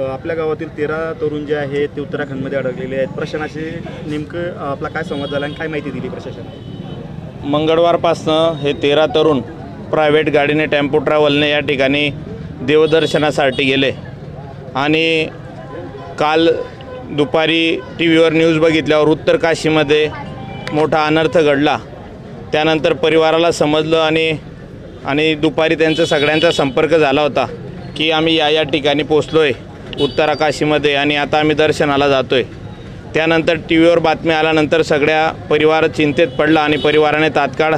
आपल्या गावातील 13 तरुण जे आहेत ते उत्तराखंडमध्ये अडकलेले आहेत. प्रशासनाशी नेमकं आपला काय संवाद झाला आणि काय माहिती दिली प्रशासनाने? मंगळवारपासनं हे 13 तरुण प्रायव्हेट गाडीने टेम्पो ट्रॅव्हलने या ठिकाणी देवदर्शनासाठी गेले आणि काल दुपारी टी व्हीवर न्यूज बघितल्यावर उत्तर काशीमध्ये मोठा अनर्थ घडला. त्यानंतर परिवाराला समजलं आणि दुपारी त्यांचा सगळ्यांचा संपर्क झाला होता की आम्ही या ठिकाणी पोचलो आहे उत्तराकाशीमध्ये आणि आता आम्ही दर्शनाला जातो आहे. त्यानंतर टी व्हीवर बातमी आल्यानंतर सगळ्या परिवार चिंतेत पडला आणि परिवाराने तात्काळ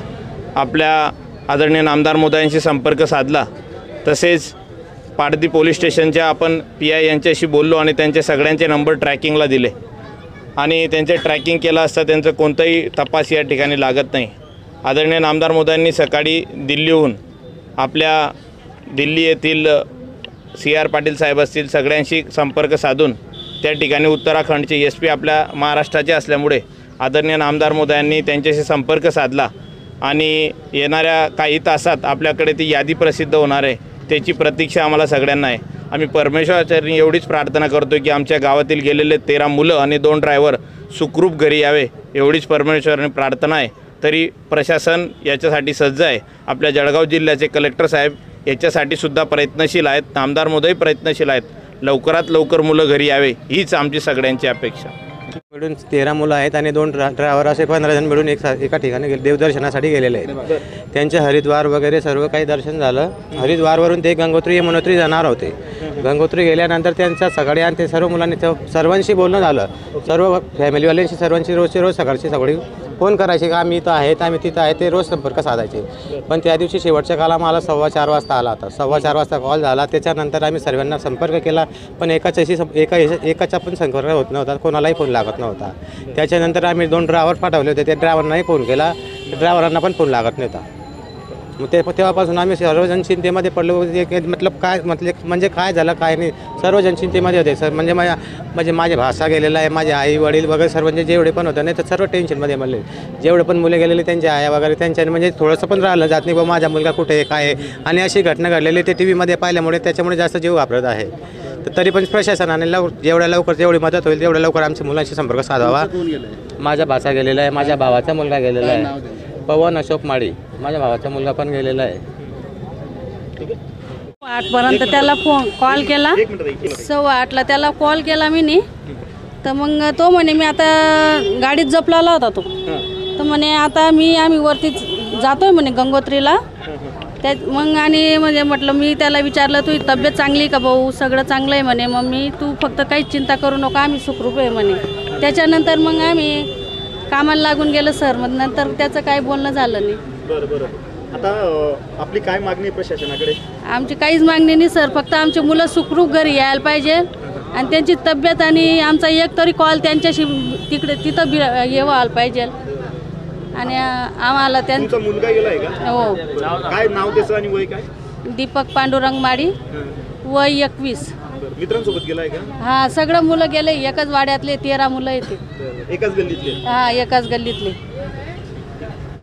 आपल्या आदरणीय नामदार मोदयांशी संपर्क साधला. तसेच पाडदी पोलीस स्टेशनच्या आपण PI यांच्याशी बोललो आणि त्यांचे सगळ्यांचे नंबर ट्रॅकिंगला दिले आणि त्यांचे ट्रॅकिंग केलं असता त्यांचं कोणताही तपास या ठिकाणी लागत नाही. आदरणीय नामदार मोदयांनी सकाळी दिल्लीहून आपल्या दिल्ली येथील CR पाटील साहेब असतील सगळ्यांशी संपर्क साधून त्या ठिकाणी उत्तराखंडचे SP आपल्या महाराष्ट्राचे असल्यामुळे आदरणीय नामदार मोदयांनी त्यांच्याशी संपर्क साधला आणि येणाऱ्या काही तासात आपल्याकडे ती यादी प्रसिद्ध होणार आहे. त्याची प्रतीक्षा आम्हाला सगळ्यांना आहे. आम्ही परमेश्वराचरणी एवढीच प्रार्थना करतो की आमच्या गावातील गेलेले 13 मुलं आणि 2 ड्रायव्हर सुखरूप घरी यावे एवढीच परमेश्वराने प्रार्थना आहे. तरी प्रशासन याच्यासाठी सज्ज आहे. आपल्या जळगाव जिल्ह्याचे कलेक्टर साहेब याच्यासाठी सुद्धा प्रयत्नशील आहेत. नामदार मोदय प्रयत्नशील आहेत. लवकरात लवकर मुलं घरी यावे हीच आमची सगळ्यांची अपेक्षा. मिळून 13 मुलं आहेत आणि 2 ड्रायव्हर असे 15 जण मिळून एका ठिकाणी गेले देवदर्शनासाठी गेलेले आहेत. त्यांचे हरिद्वार वगैरे सर्व काही दर्शन झालं. हरिद्वारवरून ते गंगोत्री यमुनोत्री जाणार होते. गंगोत्री गेल्यानंतर त्यांच्या सगळे आणि ते सर्व मुलांनी सर्वांशी बोलणं झालं. सर्व फॅमिलीवाल्यांशी सर्वांशी रोज सकाळची सगळी फोन करायचे का आम्ही इथं आहेत आम्ही तिथं आहे ते रोज संपर्क साधायचे. पण त्या दिवशी शेवटच्या काला मला 4:15 वाजता आला होता. 4:15 वाजता कॉल झाला. त्याच्यानंतर आम्ही सर्वांना संपर्क केला पण एकाचा पण संपर्क होत नव्हता. कोणालाही फोन लागत नव्हता. त्याच्यानंतर आम्ही 2 ड्रायव्हर पाठवले होते. त्या ड्रायव्हरनाही फोन केला. ड्रायव्हरांना पण फोन लागत नव्हता. मग तेव्हापासून आम्ही सर्वजण चिंतेमध्ये पडलो. म्हणजे काय झालं काय नाही सर्वजण चिंतेमध्ये होते सर. म्हणजे माझे भाषा गेलेला आहे माझे आई वडील वगैरे सर्व जेवढे पण होते नाही तर सर्व टेन्शनमध्ये म्हणले. जेवढे पण मुले गेलेले त्यांच्या आया वगैरे त्यांच्या म्हणजे थोडंसं पण राहिलं जात नाही बा माझा मुलगा कुठे आहे काय आहे. आणि अशी घटना घडलेली ते TV पाहिल्यामुळे त्याच्यामुळे जास्त जीव घाबरत आहे. तरी पण प्रशासनाने जेवढ्या लवकर जेवढी मदत होईल तेवढ्या लवकर आमच्या मुलांशी संपर्क साधावा. माझा भाषा गेलेला आहे. माझ्या भावाचा मुलगा गेलेला आहे पवन अशोक माळी. माझ्या भावाचा मुलगा पण गेलेला आहे. 8पर्यंत त्याला कॉल केला. 8:15ला त्याला कॉल केला मी तर मग तो म्हणे मी आता गाडीत जपलेला होता तो. तर म्हणे आता आम्ही वरती जातोय म्हणे गंगोत्रीला. त्या मग आणि म्हणजे म्हटलं मी त्याला विचारलं तुझी तब्येत चांगली का भाऊ. सगळं चांगलं आहे म्हणे. मम्मी तू फक्त काहीच चिंता करू नका आम्ही सुखरूप आहे म्हणे. त्याच्यानंतर मग आम्ही कामाला लागून गेलो सर. मग नंतर त्याचं काही बोलणं झालं नाही. बरं. आता आपली काय मागणी प्रशासनाकडे? आमची काहीच मागणी नाही सर. फक्त आमची मुलं सुखरूप घरी यायला पाहिजे आणि त्यांची तब्येत आणि आमचा एक तरी कॉल त्यांच्याशी तिथं हे व्हायला पाहिजे. आणि आम्हाला त्यांचा मुलगा गेलाय का? हो. काय नाव त्याचं आणि वय काय? दीपक पांडुरंग माडी वय 21. मित्रांसोबत गेलाय का? हा सगळं मुलं गेले. एकाच वाड्यातले 13 मुलं येते. एकाच गल्लीतले? हा एकाच गल्लीतले.